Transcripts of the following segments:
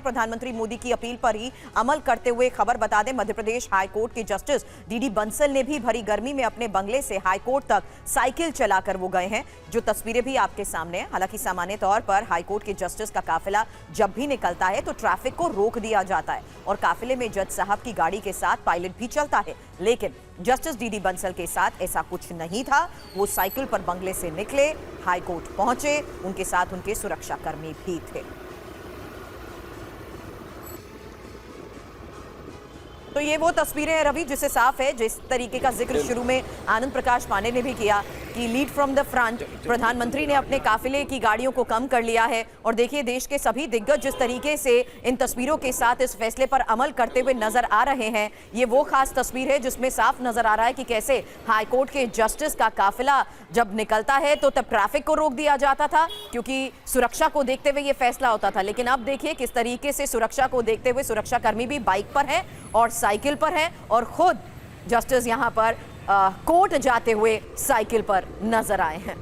प्रधानमंत्री मोदी की अपील पर ही अमल करते हुए खबर बता दें, मध्य प्रदेश हाईकोर्ट के जस्टिस डीडी बंसल ने भी भरी गर्मी में अपने बंगले से हाईकोर्ट तक साइकिल चलाकर वो गए हैं, जो तस्वीरें भी आपके सामने हैं। हालांकि सामान्य तौर पर हाईकोर्ट के जस्टिस का काफिला जब भी निकलता है तो ट्रैफिक को रोक दिया जाता है और काफिले में जज साहब की गाड़ी के साथ पायलट भी चलता है, लेकिन जस्टिस डीडी बंसल के साथ ऐसा कुछ नहीं था। वो साइकिल पर बंगले से निकले, हाईकोर्ट पहुंचे, उनके साथ उनके सुरक्षाकर्मी भी थे। तो ये वो तस्वीरें हैं रवि, जिससे साफ है, जिस तरीके का जिक्र शुरू में आनंद प्रकाश पांडे ने भी किया कि लीड फ्रॉम द फ्रंट, प्रधानमंत्री ने अपने काफिले की गाड़ियों को कम कर लिया है। और देखिए, देश के सभी दिग्गज जिस तरीके से इन तस्वीरों के साथ इस फैसले पर अमल करते हुए नजर आ रहे हैं, ये वो खास तस्वीर है जिसमें साफ नजर आ रहा है कि कैसे हाईकोर्ट के जस्टिस का काफिला जब निकलता है तो तब ट्रैफिक को रोक दिया जाता था, क्योंकि सुरक्षा को देखते हुए ये फैसला होता था। लेकिन अब देखिए किस तरीके से सुरक्षा को देखते हुए सुरक्षाकर्मी भी बाइक पर हैं और साइकिल पर हैं, और खुद जस्टिस यहां पर कोर्ट जाते हुए साइकिल पर नजर आए हैं।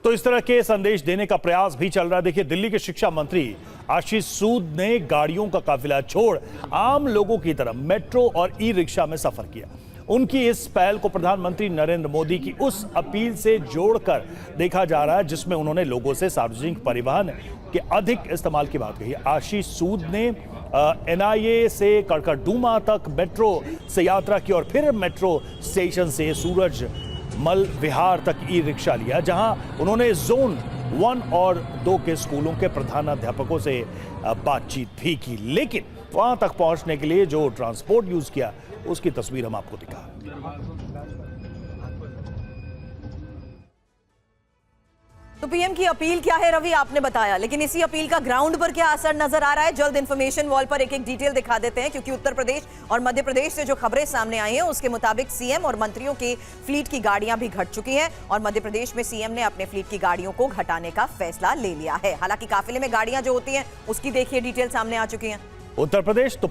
तो इस तरह के संदेश देने का प्रयास भी चल रहा है। देखिए, दिल्ली के शिक्षा मंत्री आशीष सूद ने गाड़ियों का काफिला छोड़ आम लोगों की तरह मेट्रो और ई रिक्शा में सफर किया। उनकी इस पहल को प्रधानमंत्री नरेंद्र मोदी की उस अपील से जोड़कर देखा जा रहा है जिसमें उन्होंने लोगों से सार्वजनिक परिवहन के अधिक इस्तेमाल की बात कही। आशीष सूद ने एनआईए से कड़कड़डूमा तक मेट्रो से यात्रा की और फिर मेट्रो स्टेशन से सूरज मल विहार तक ई रिक्शा लिया, जहां उन्होंने जोन 1 और 2 के स्कूलों के प्रधानाध्यापकों से बातचीत भी की। लेकिन वहां तक पहुंचने के लिए जो ट्रांसपोर्ट यूज किया उसकी तस्वीर हम आपको दिखा। तो पीएम की अपील क्या है रवि, आपने बताया, लेकिन इसी अपील का ग्राउंड पर क्या असर नजर आ रहा है? जल्द इंफॉर्मेशन वॉल पर एक एक डिटेल दिखा देते हैं, क्योंकि उत्तर प्रदेश और मध्य प्रदेश से जो खबरें सामने आई हैं उसके मुताबिक सीएम और मंत्रियों की फ्लीट की गाड़ियां भी घट चुकी हैं और मध्य प्रदेश में सीएम ने अपने फ्लीट की गाड़ियों को घटाने का फैसला ले लिया है। हालांकि काफिले में गाड़ियां जो होती हैं उसकी देखिए डिटेल सामने आ चुकी हैं। उत्तर प्रदेश तो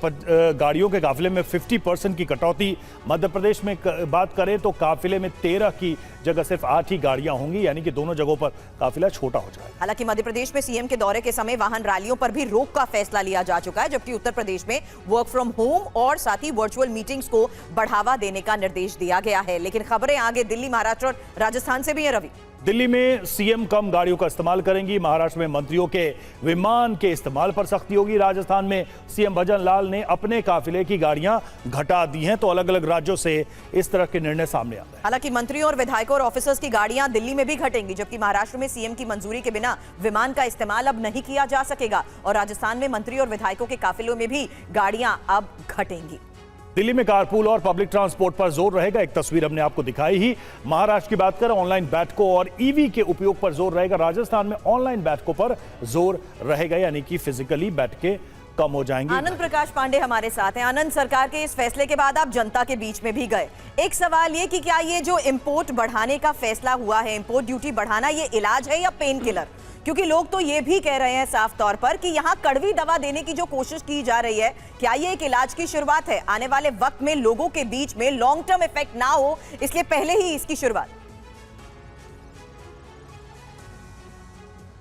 गाड़ियों के काफिले में 50% की कटौती। मध्य प्रदेश में बात करें तो काफिले में 13 की जगह सिर्फ 8 ही गाड़ियां होंगी, यानी कि दोनों जगहों पर काफिला छोटा हो जाएगा। हालांकि मध्य प्रदेश में सीएम के दौरे के समय वाहन रैलियों पर भी रोक का फैसला लिया जा चुका है, जबकि उत्तर प्रदेश में वर्क फ्रॉम होम और साथ ही वर्चुअल मीटिंग्स को बढ़ावा देने का निर्देश दिया गया है। लेकिन खबरें आगे दिल्ली, महाराष्ट्र और राजस्थान से भी है रवि। दिल्ली में सीएम कम गाड़ियों का इस्तेमाल करेंगी, महाराष्ट्र में मंत्रियों के विमान के इस्तेमाल पर सख्ती होगी, राजस्थान में सीएम भजन लाल ने अपने काफिले की गाड़ियां घटा दी हैं। तो अलग अलग राज्यों से इस तरह के निर्णय सामने आ रहे हैं। हालांकि मंत्रियों और विधायकों और ऑफिसर्स की गाड़ियां दिल्ली में भी घटेंगी, जबकि महाराष्ट्र में सीएम की मंजूरी के बिना विमान का इस्तेमाल अब नहीं किया जा सकेगा और राजस्थान में मंत्री और विधायकों के काफिलों में भी गाड़ियां अब घटेंगी। दिल्ली में कारपूल और पब्लिक ट्रांसपोर्ट पर जोर रहेगा। एक तस्वीर हमने आपको दिखाई ही। महाराष्ट्र की बात करें, ऑनलाइन बैठकों और ईवी के उपयोग पर जोर रहेगा। राजस्थान में ऑनलाइन बैठकों पर जोर रहेगा, यानी कि फिजिकली बैठकें कम हो जाएंगी। आनंद प्रकाश पांडे हमारे साथ हैं। आनंद, सरकार के इस फैसले के बाद आप जनता के बीच में भी गए। एक सवाल ये कि क्या ये जो इंपोर्ट बढ़ाने का फैसला हुआ है, इंपोर्ट ड्यूटी बढ़ाना, ये इलाज है या पेन किलर? क्योंकि लोग तो ये भी कह रहे हैं साफ तौर पर कि यहाँ कड़वी दवा देने की जो कोशिश की जा रही है, क्या ये एक इलाज की शुरुआत है? आने वाले वक्त में लोगों के बीच में लॉन्ग टर्म इफेक्ट ना हो, इसलिए पहले ही इसकी शुरुआत।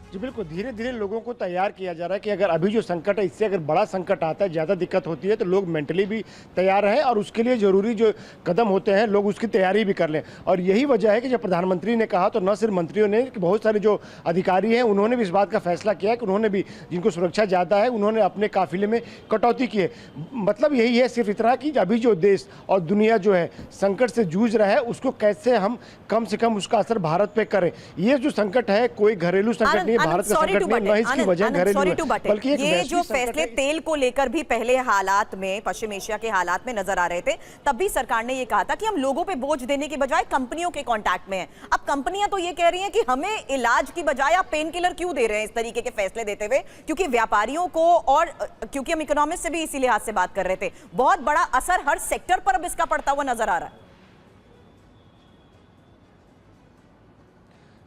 जी बिल्कुल, धीरे धीरे लोगों को तैयार किया जा रहा है कि अगर अभी जो संकट है, इससे अगर बड़ा संकट आता है, ज़्यादा दिक्कत होती है, तो लोग मेंटली भी तैयार रहें और उसके लिए ज़रूरी जो कदम होते हैं लोग उसकी तैयारी भी कर लें। और यही वजह है कि जब प्रधानमंत्री ने कहा तो न सिर्फ मंत्रियों ने, कि बहुत सारे जो अधिकारी हैं उन्होंने भी इस बात का फैसला किया है कि उन्होंने भी, जिनको सुरक्षा ज़्यादा है, उन्होंने अपने काफिले में कटौती की है। मतलब यही है सिर्फ इतना कि अभी जो देश और दुनिया जो है संकट से जूझ रहा है, उसको कैसे हम कम से कम उसका असर भारत पे करें। ये जो संकट है कोई घरेलू संकट नहीं, भारत का संकट नहीं, इसकी वजह घरेलू है, बल्कि ये जो फैसले तेल को लेकर भी पहले हालात में, पश्चिम एशिया के हालात में नजर आ रहे थे, तब भी सरकार ने ये कहा था कि हम लोगों पे बोझ देने की बजाय कंपनियों के कांटेक्ट में हैं। अब कंपनियां तो ये कह रही हैं कि हमें इलाज की बजाय आप पेन किलर क्यों दे रहे हैं इस तरीके के फैसले देते हुए, क्योंकि व्यापारियों को, और क्योंकि हम इकोनॉमिस्ट से भी इसी लिहाज से बात कर रहे थे, बहुत बड़ा असर हर सेक्टर पर अब इसका पड़ता हुआ नजर आ रहा है।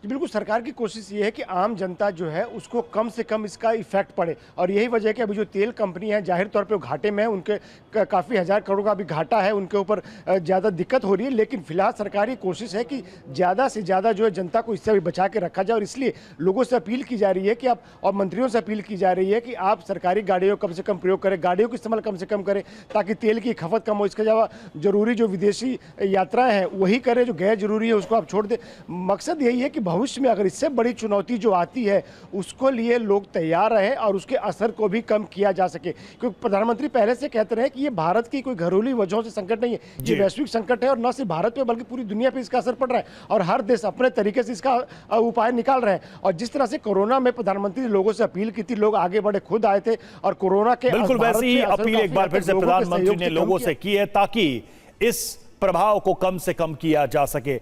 जी बिल्कुल, सरकार की कोशिश ये है कि आम जनता जो है उसको कम से कम इसका इफेक्ट पड़े, और यही वजह है कि अभी जो तेल कंपनी है जाहिर तौर पे वो घाटे में है, उनके काफ़ी हज़ार करोड़ का अभी घाटा है, उनके ऊपर ज़्यादा दिक्कत हो रही है। लेकिन फिलहाल सरकारी कोशिश है कि ज़्यादा से ज़्यादा जो है जनता को इससे भी बचा के रखा जाए, और इसलिए लोगों से अपील की जा रही है कि आप, और मंत्रियों से अपील की जा रही है कि आप सरकारी गाड़ियों का कम से कम प्रयोग करें, गाड़ियों का इस्तेमाल कम से कम करें, ताकि तेल की खपत कम हो। इसके अलावा जरूरी जो विदेशी यात्राएं हैं वही करें, जो गैर जरूरी है उसको आप छोड़ दें। मकसद यही है कि भविष्य में अगर इससे बड़ी चुनौती जो आती है उसको लिए लोग तैयार रहे और उसके असर को भी कम किया जा सके, क्योंकि प्रधानमंत्री पहले से कहते रहे कि ये भारत की कोई घरेलू वजहों से संकट नहीं है, ये वैश्विक संकट है, और न सिर्फ भारत पे बल्कि पूरी दुनिया पे इसका असर पड़ रहा है, और हर देश अपने तरीके से इसका उपाय निकाल रहे हैं। और जिस तरह से कोरोना में प्रधानमंत्री ने लोगों से अपील की थी, लोग आगे बढ़े, खुद आए थे, और कोरोना के बिल्कुल वैसी ही अपील एक बार फिर से प्रधानमंत्री ने लोगों से की है ताकि इस प्रभाव को कम से कम किया जा सके।